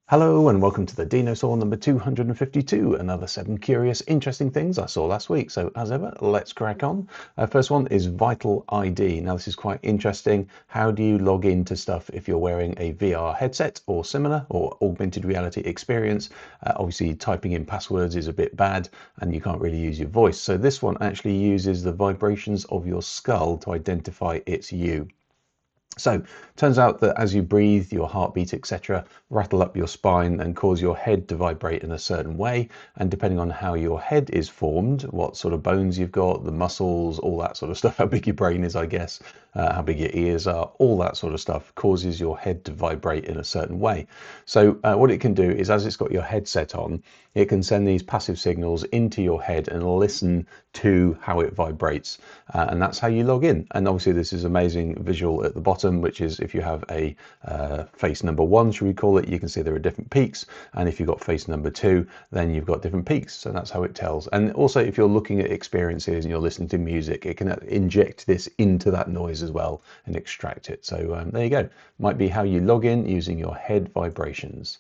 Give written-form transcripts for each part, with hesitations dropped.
Hello and welcome to the Dinosaw number 252, another 7 curious, interesting things I saw last week. So as ever, let's crack on. First one is VitalID. Now this is quite interesting. How do you log into stuff if you're wearing a VR headset or similar or augmented reality experience? Obviously typing in passwords is a bit bad and you can't really use your voice. So this one actually uses the vibrations of your skull to identify it's you. So turns out that as you breathe, your heartbeat, etc., rattle up your spine and cause your head to vibrate in a certain way. And depending on how your head is formed, what sort of bones you've got, the muscles, all that sort of stuff, how big your brain is, I guess, how big your ears are, all that sort of stuff causes your head to vibrate in a certain way. So what it can do is, as it's got your headset on, it can send these passive signals into your head and listen to how it vibrates. And that's how you log in. And obviously this is amazing visual at the bottom, which is if you have a face number 1, should we call it, you can see there are different peaks. And if you've got face number 2, then you've got different peaks. So that's how it tells. And also if you're looking at experiences and you're listening to music, it can inject this into that noise as well and extract it. So there you go. Might be how you log in using your head vibrations.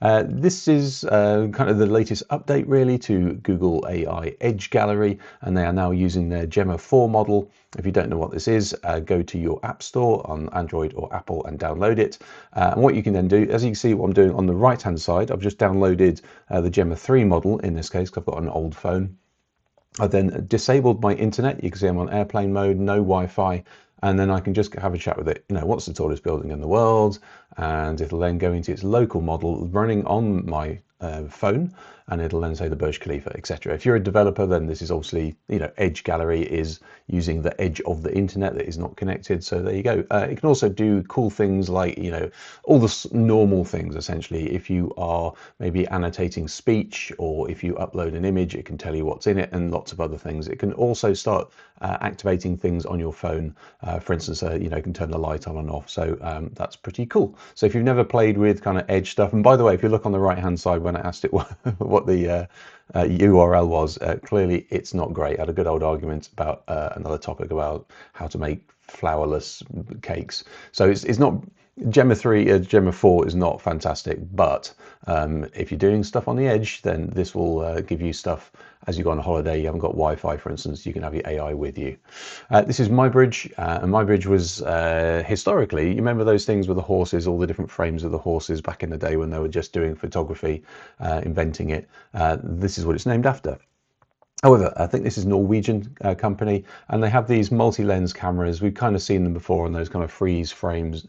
This is kind of the latest update really to Google AI Edge Gallery, and they are now using their Gemma 4 model. If you don't know what this is, go to your App Store on Android or Apple and download it. And what you can then do, as you can see what I'm doing on the right hand side, I've just downloaded the Gemma 3 model in this case because I've got an old phone. I then disabled my internet. You can see I'm on airplane mode, no Wi-Fi. And then I can just have a chat with it. You know, what's the tallest building in the world? And it'll then go into its local model running on my phone, and it'll then say the Burj Khalifa, etc. If you're a developer, then this is obviously, you know, Edge Gallery is using the edge of the internet that is not connected. So there you go. It can also do cool things like, you know, all the normal things essentially. If you are maybe annotating speech, or if you upload an image, it can tell you what's in it and lots of other things. It can also start activating things on your phone. For instance, you know, it can turn the light on and off. So that's pretty cool. So if you've never played with kind of Edge stuff, and by the way, if you look on the right hand side when I asked it what the URL was, clearly it's not great. I had a good old argument about another topic about how to make flourless cakes. So it's not, Gemma 3, Gemma 4 is not fantastic, but if you're doing stuff on the edge, then this will give you stuff as you go on a holiday. You haven't got Wi-Fi, for instance, you can have your AI with you. This is Muybridge, and Muybridge was historically, you remember those things with the horses, all the different frames of the horses back in the day when they were just doing photography, inventing it. This is what it's named after. However, I think this is a Norwegian company, and they have these multi-lens cameras. We've kind of seen them before on those kind of freeze frames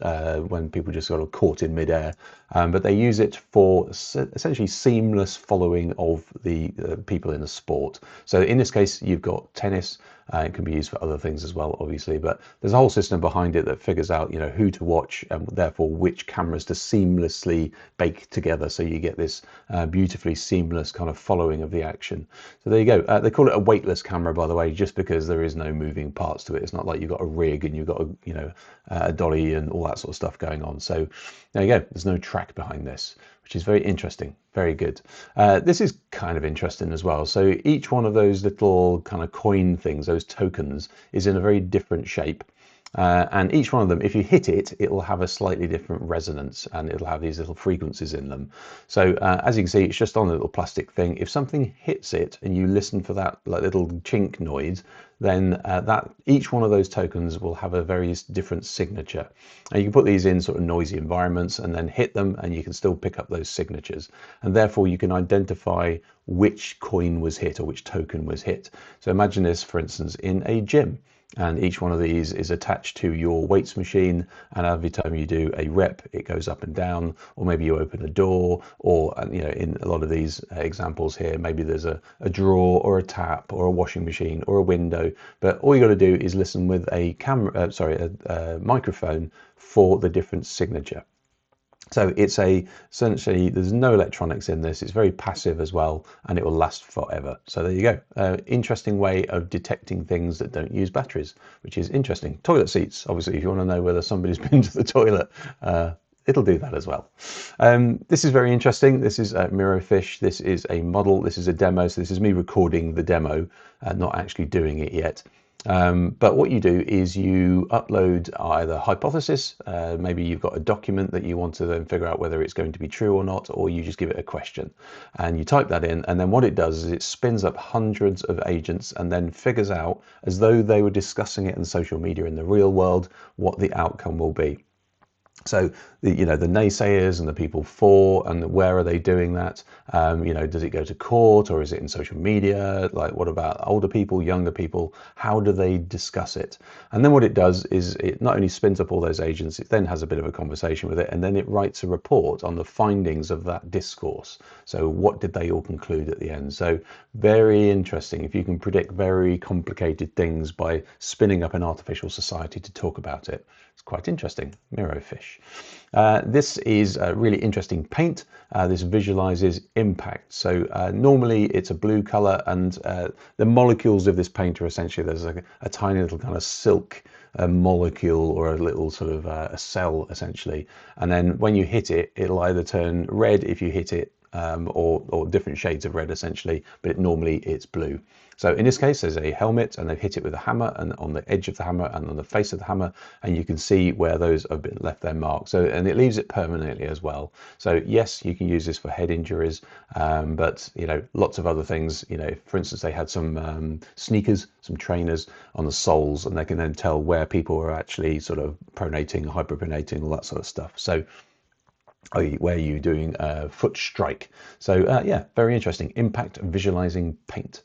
when people just sort of caught in midair. But they use it for essentially seamless following of the people in the sport. So in this case, you've got tennis. It can be used for other things as well, obviously, but there's a whole system behind it that figures out, you know, who to watch and therefore which cameras to seamlessly bake together. So you get this beautifully seamless kind of following of the action. So there you go. They call it a weightless camera, by the way, just because there is no moving parts to it. It's not like you've got a rig and you've got a, you know, a dolly and all that sort of stuff going on. So there you go. There's no track behind this, which is very interesting. Very good. This is kind of interesting as well. So each one of those little kind of coin things, those tokens, is in a very different shape. And each one of them, if you hit it, it will have a slightly different resonance and it'll have these little frequencies in them. So as you can see, it's just on a little plastic thing. If something hits it and you listen for that like little chink noise, then that each one of those tokens will have a very different signature. And you can put these in sort of noisy environments and then hit them, and you can still pick up those signatures. And therefore you can identify which coin was hit or which token was hit. So imagine this, for instance, in a gym. And each one of these is attached to your weights machine, and every time you do a rep it goes up and down, or maybe you open a door, or you know, in a lot of these examples here, maybe there's a drawer or a tap or a washing machine or a window, but all you got to do is listen with a camera, a microphone for the different signature. So it's essentially, there's no electronics in this. It's very passive as well, and it will last forever. So there you go. Interesting way of detecting things that don't use batteries, which is interesting. Toilet seats, obviously, if you want to know whether somebody's been to the toilet, it'll do that as well. This is very interesting. This is MiroFish. This is a model. This is a demo. So this is me recording the demo, not actually doing it yet. But what you do is you upload either hypothesis, maybe you've got a document that you want to then figure out whether it's going to be true or not, or you just give it a question and you type that in, and then what it does is it spins up hundreds of agents and then figures out, as though they were discussing it in social media in the real world, what the outcome will be. So, the naysayers and the people for, and where are they doing that? Does it go to court, or is it in social media? Like, what about older people, younger people? How do they discuss it? And then what it does is it not only spins up all those agents, it then has a bit of a conversation with it, and then it writes a report on the findings of that discourse. So what did they all conclude at the end? So very interesting if you can predict very complicated things by spinning up an artificial society to talk about it. It's quite interesting. MiroFish. This is a really interesting paint. This visualizes impact. So normally it's a blue color, and the molecules of this paint are essentially, there's a tiny little kind of silk molecule, or a little sort of a cell essentially. And then when you hit it, it'll either turn red if you hit it, or different shades of red essentially, but normally it's blue. So in this case, there's a helmet, and they've hit it with a hammer, and on the edge of the hammer and on the face of the hammer, and you can see where those have been left their mark. So, and it leaves it permanently as well. So yes, you can use this for head injuries, but lots of other things. For instance, they had some sneakers, some trainers on the soles, and they can then tell where people are actually sort of pronating, hyperpronating, all that sort of stuff. So where you're doing a foot strike. So yeah, very interesting. Impact visualizing paint.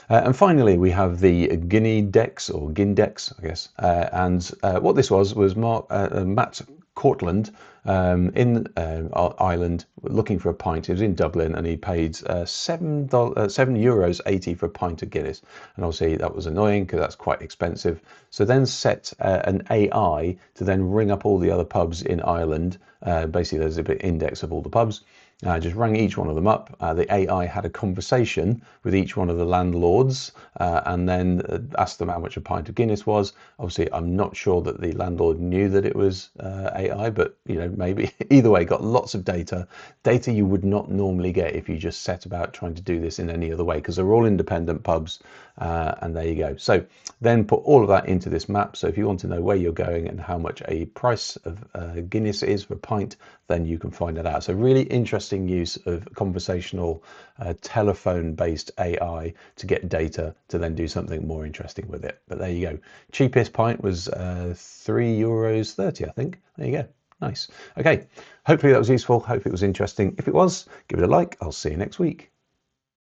And finally, we have the Guinndex, or Guinndex, I guess. And what this was Matt Cortland in Ireland, looking for a pint. He was in Dublin, and he paid €7.80 for a pint of Guinness. And obviously that was annoying because that's quite expensive. So then set an AI to then ring up all the other pubs in Ireland. Basically, there's a bit index of all the pubs. Just rang each one of them up. The AI had a conversation with each one of the landlords, and then asked them how much a pint of Guinness was. Obviously, I'm not sure that the landlord knew that it was AI, but maybe. Either way, got lots of data you would not normally get if you just set about trying to do this in any other way, because they're all independent pubs. And there you go. So then put all of that into this map. So if you want to know where you're going and how much a price of Guinness is for a pint, then you can find that out. So really interesting use of conversational telephone-based AI to get data to then do something more interesting with it. But there you go. Cheapest pint was €3.30, I think. There you go. Nice. Okay. Hopefully that was useful. Hope it was interesting. If it was, give it a like. I'll see you next week.